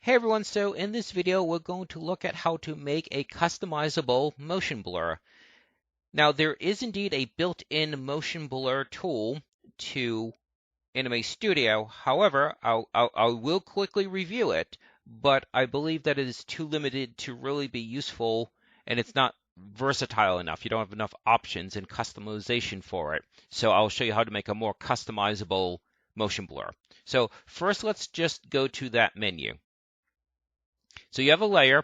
Hey everyone, so in this video we're going to look at how to make a customizable motion blur. Now there is indeed a built-in motion blur tool to Anime Studio. However, I will quickly review it, but I believe that it is too limited to really be useful and it's not versatile enough. You don't have enough options and customization for it. So I'll show you how to make a more customizable motion blur. So first let's just go to that menu. So you have a layer,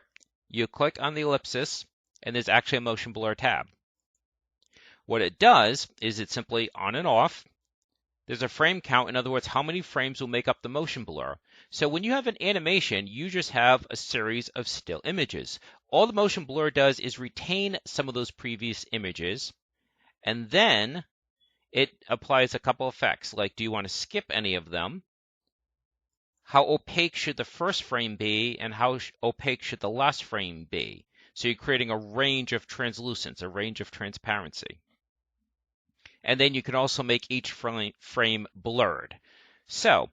you click on the ellipsis, and there's actually a motion blur tab. What it does is it's simply on and off. There's a frame count, in other words, how many frames will make up the motion blur. So when you have an animation, you just have a series of still images. All the motion blur does is retain some of those previous images, and then it applies a couple effects, like do you want to skip any of them? How opaque should the first frame be, and how opaque should the last frame be? So you're creating a range of translucence, a range of transparency. And then you can also make each frame blurred. So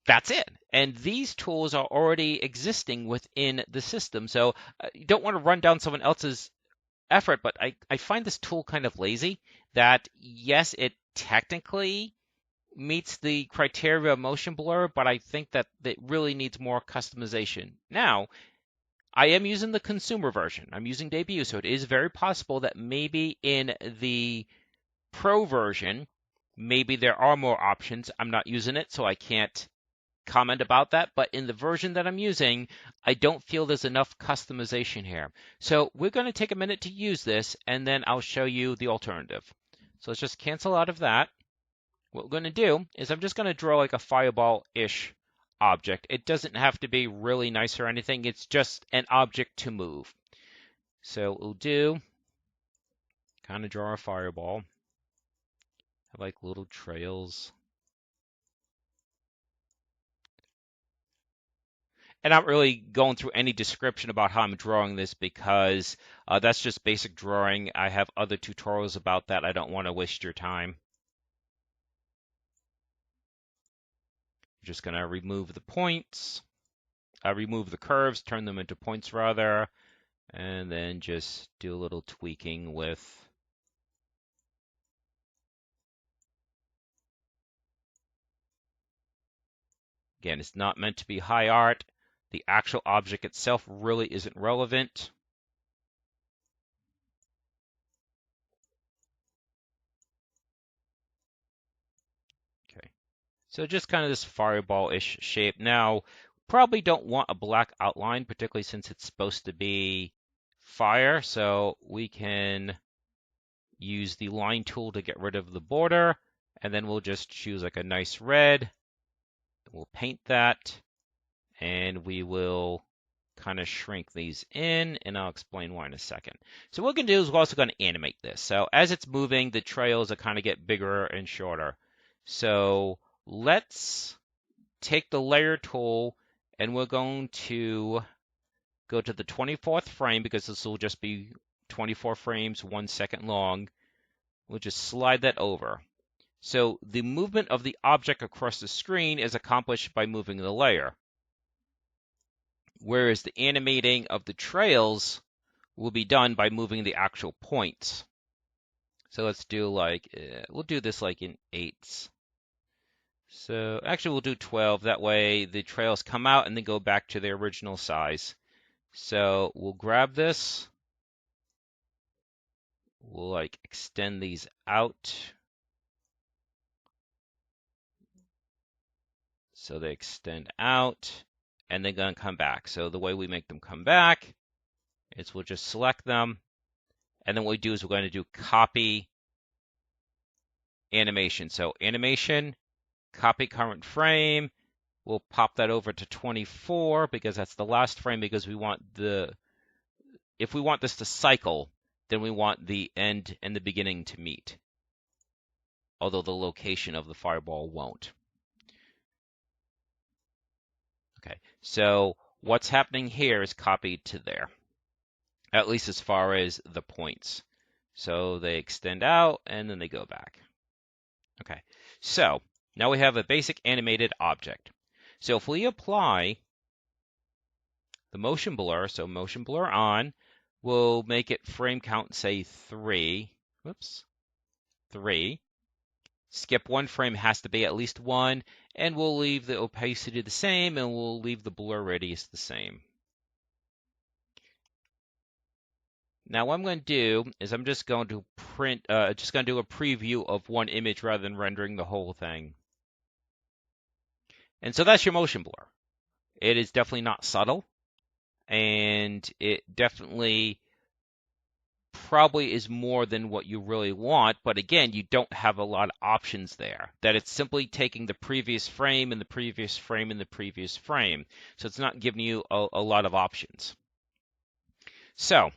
that's it. And these tools are already existing within the system. So you don't want to run down someone else's effort, but I find this tool kind of lazy. That yes, it technically meets the criteria of motion blur, but I think that it really needs more customization. Now, I am using the consumer version. I'm using debut, so it is very possible that maybe in the pro version, maybe there are more options. I'm not using it, so I can't comment about that, but in the version that I'm using, I don't feel there's enough customization here. So we're going to take a minute to use this, and then I'll show you the alternative. So let's just cancel out of that. What we're going to do is I'm just going to draw like a fireball-ish object. It doesn't have to be really nice or anything. It's just an object to move. So what we'll do, kind of draw a fireball. Have like little trails. And I'm not really going through any description about how I'm drawing this because that's just basic drawing. I have other tutorials about that. I don't want to waste your time. Just going to remove the points, remove the curves, turn them into points rather, and then just do a little tweaking with again, it's not meant to be high art. The actual object itself really isn't relevant. Okay. So just kind of this fireball-ish shape. Now, probably don't want a black outline, particularly since it's supposed to be fire. So we can use the line tool to get rid of the border. And then we'll just choose like a nice red. We'll paint that. And we will kind of shrink these in, and I'll explain why in a second. So what we're going to do is we're also going to animate this. So as it's moving, the trails are kind of get bigger and shorter. So let's take the layer tool, and we're going to go to the 24th frame because this will just be 24 frames, 1 second long. We'll just slide that over. So the movement of the object across the screen is accomplished by moving the layer, whereas the animating of the trails will be done by moving the actual points. So let's do like, we'll do this like in 8s. So actually we'll do 12. That way the trails come out and then go back to their original size. So we'll grab this. We'll like extend these out. So they extend out and they're going to come back. So the way we make them come back is we'll just select them. And then what we do is we're going to do copy animation. So animation, copy current frame. We'll pop that over to 24 because that's the last frame, because we want if we want this to cycle, then we want the end and the beginning to meet, although the location of the fireball won't. Okay, so what's happening here is copied to there, at least as far as the points. So they extend out and then they go back. Okay, so now we have a basic animated object. So if we apply the motion blur. So motion blur on. We'll make it frame count, say 3. Whoops, 3. Skip one frame, has to be at least 1. And we'll leave the opacity the same, and we'll leave the blur radius the same. Now what I'm going to do is I'm just going to do a preview of one image rather than rendering the whole thing. And so that's your motion blur. It is definitely not subtle, and it definitely probably is more than what you really want, but again, you don't have a lot of options there. That it's simply taking the previous frame and the previous frame and the previous frame. So it's not giving you a lot of options. So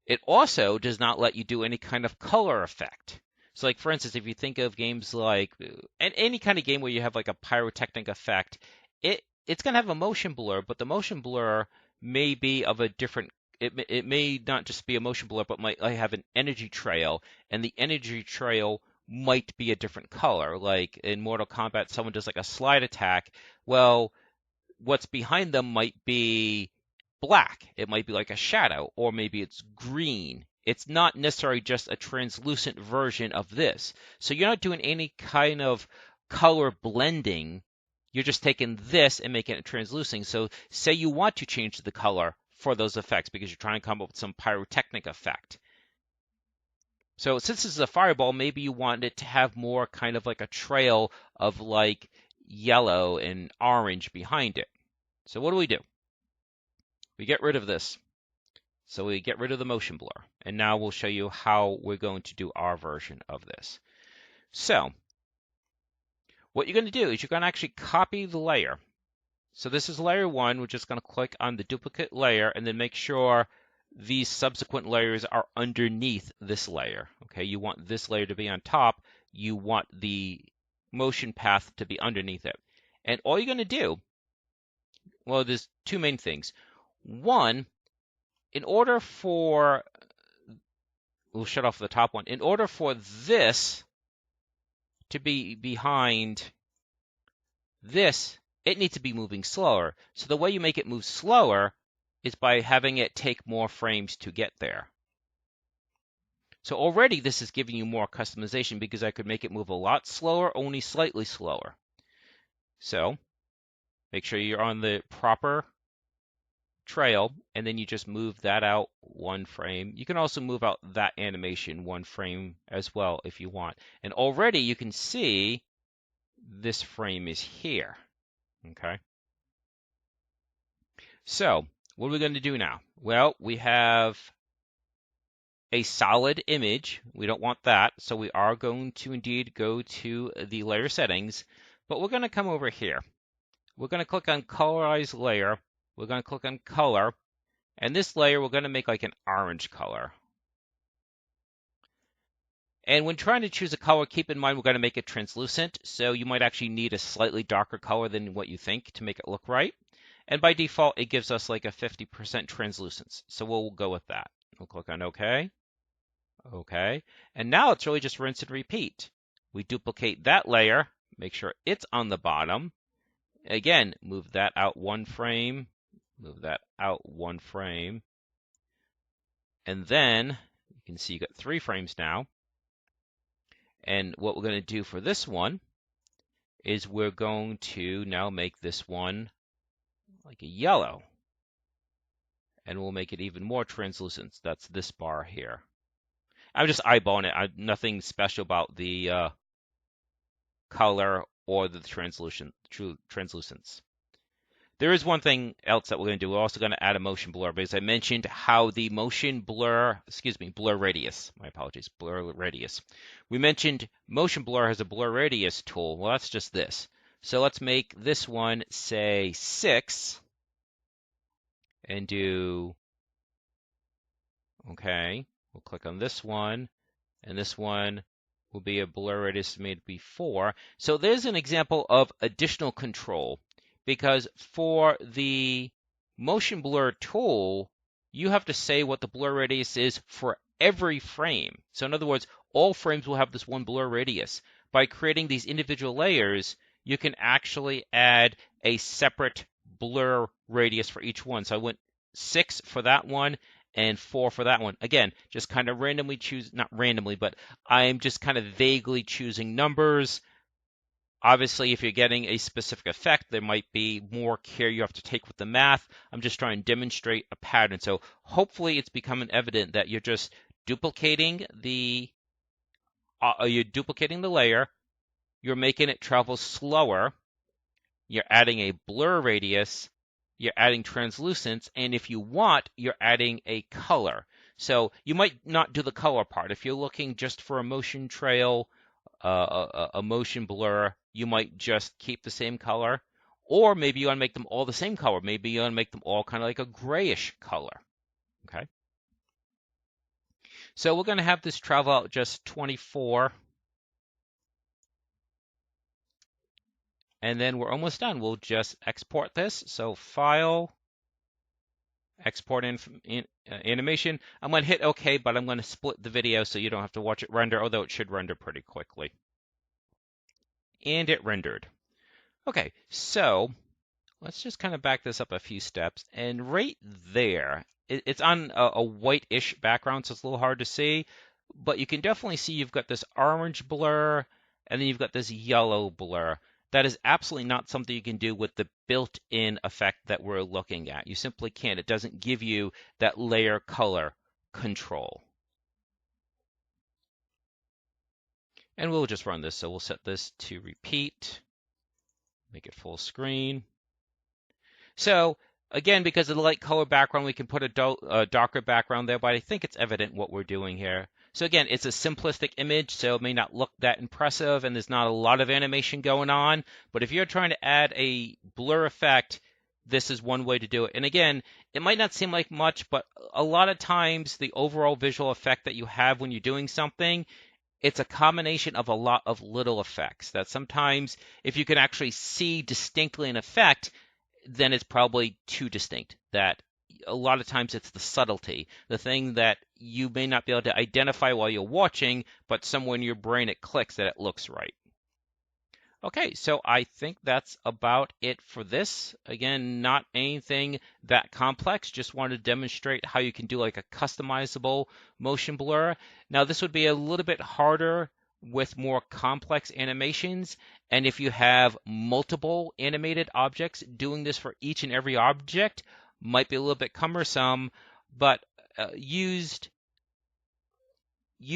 it also does not let you do any kind of color effect. So like for instance, if you think of games like any kind of game where you have like a pyrotechnic effect, it's going to have a motion blur, but the motion blur may be of a different, it may not just be a motion blur, but might have an energy trail, and the energy trail might be a different color. Like in Mortal Kombat, someone does like a slide attack. Well, what's behind them might be black. It might be like a shadow, or maybe it's green. It's not necessarily just a translucent version of this. So you're not doing any kind of color blending. You're just taking this and making it translucent. So say you want to change the color for those effects because you're trying to come up with some pyrotechnic effect. So since this is a fireball, maybe you want it to have more kind of like a trail of like yellow and orange behind it. So what do? We get rid of this. So we get rid of the motion blur. And now we'll show you how we're going to do our version of this. So what you're going to do is you're going to actually copy the layer. So this is layer 1. We're just going to click on the duplicate layer and then make sure these subsequent layers are underneath this layer. Okay, you want this layer to be on top. You want the motion path to be underneath it. And all you're going to do, well, there's two main things. One, in order for, we'll shut off the top one. In order for this to be behind this, it needs to be moving slower. So the way you make it move slower is by having it take more frames to get there. So already this is giving you more customization because I could make it move a lot slower, only slightly slower. So make sure you're on the proper trail, and then you just move that out one frame. You can also move out that animation one frame as well if you want. And already you can see this frame is here. Okay. So what are we going to do now? Well, we have a solid image. We don't want that. So we are going to indeed go to the layer settings, but we're going to come over here. We're going to click on Colorize layer. We're going to click on color, and this layer we're going to make like an orange color. And when trying to choose a color, keep in mind we're going to make it translucent, so you might actually need a slightly darker color than what you think to make it look right. And by default, it gives us like a 50% translucence, so we'll go with that. We'll click on OK. OK. And now it's really just rinse and repeat. We duplicate that layer, make sure it's on the bottom. Again, move that out one frame. Move that out one frame. And then you can see you got 3 frames now. And what we're going to do for this one is we're going to now make this one like a yellow. And we'll make it even more translucent. That's this bar here. I'm just eyeballing it. Nothing special about the color or the translucence. There is one thing else that we're going to do. We're also going to add a motion blur, because I mentioned how the motion blur, blur radius. My apologies, blur radius. We mentioned motion blur has a blur radius tool. Well, that's just this. So let's make this one, say, 6. And do, okay, we'll click on this one. And this one will be a blur radius made to be 4. So there's an example of additional control. Because for the motion blur tool, you have to say what the blur radius is for every frame. So in other words, all frames will have this one blur radius. By creating these individual layers, you can actually add a separate blur radius for each one. So I went 6 for that one and 4 for that one. Again, just kind of randomly choose, not randomly, but I'm just kind of vaguely choosing numbers. Obviously, if you're getting a specific effect, there might be more care you have to take with the math. I'm just trying to demonstrate a pattern. So hopefully it's becoming evident that you're just duplicating the layer, you're making it travel slower, you're adding a blur radius, you're adding translucence, and if you want, you're adding a color. So you might not do the color part. If you're looking just for a motion trail, a motion blur, you might just keep the same color. Or maybe you want to make them all the same color. Maybe you want to make them all kind of like a grayish color. Okay. So we're going to have this travel out just 24. And then we're almost done. We'll just export this. So File, Export Animation. I'm going to hit OK, but I'm going to split the video so you don't have to watch it render, although it should render pretty quickly. And it rendered. Okay, so let's just kind of back this up a few steps. And right there, it's on a white-ish background, so it's a little hard to see. But you can definitely see you've got this orange blur, and then you've got this yellow blur. That is absolutely not something you can do with the built-in effect that we're looking at. You simply can't. It doesn't give you that layer color control. And we'll just run this. So we'll set this to repeat, make it full screen. So again, because of the light color background, we can put a darker background there, but I think it's evident what we're doing here. So again, it's a simplistic image, so it may not look that impressive, and there's not a lot of animation going on. But if you're trying to add a blur effect, this is one way to do it. And again, it might not seem like much, but a lot of times the overall visual effect that you have when you're doing something, it's a combination of a lot of little effects that sometimes if you can actually see distinctly an effect, then it's probably too distinct. That a lot of times it's the subtlety, the thing that you may not be able to identify while you're watching, but somewhere in your brain it clicks that it looks right. Okay, so I think that's about it for this. Again, not anything that complex, just wanted to demonstrate how you can do like a customizable motion blur. Now this would be a little bit harder with more complex animations, and if you have multiple animated objects, doing this for each and every object might be a little bit cumbersome, but used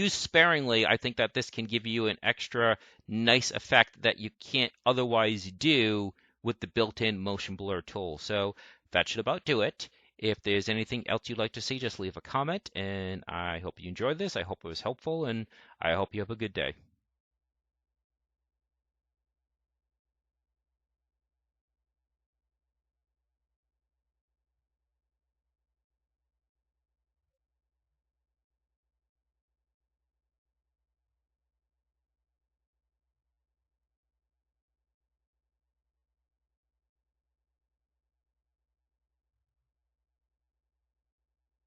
sparingly, I think that this can give you an extra nice effect that you can't otherwise do with the built-in motion blur tool. So that should about do it. If there's anything else you'd like to see, just leave a comment, and I hope you enjoyed this. I hope it was helpful, and I hope you have a good day.